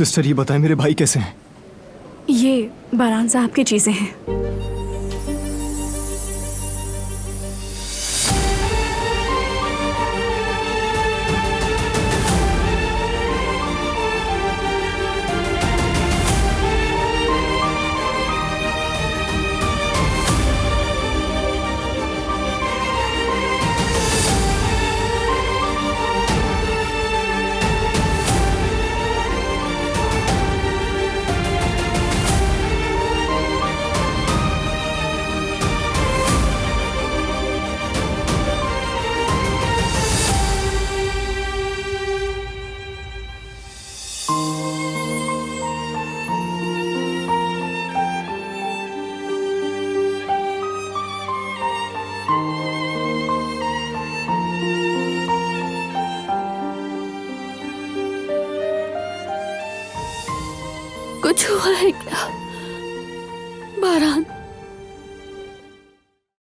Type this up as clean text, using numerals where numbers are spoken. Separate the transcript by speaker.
Speaker 1: Sister ये बताएं मेरे भाई कैसे हैं?
Speaker 2: ये बारान साहब की चीजें हैं। कुछ हुआ है क्या बारान?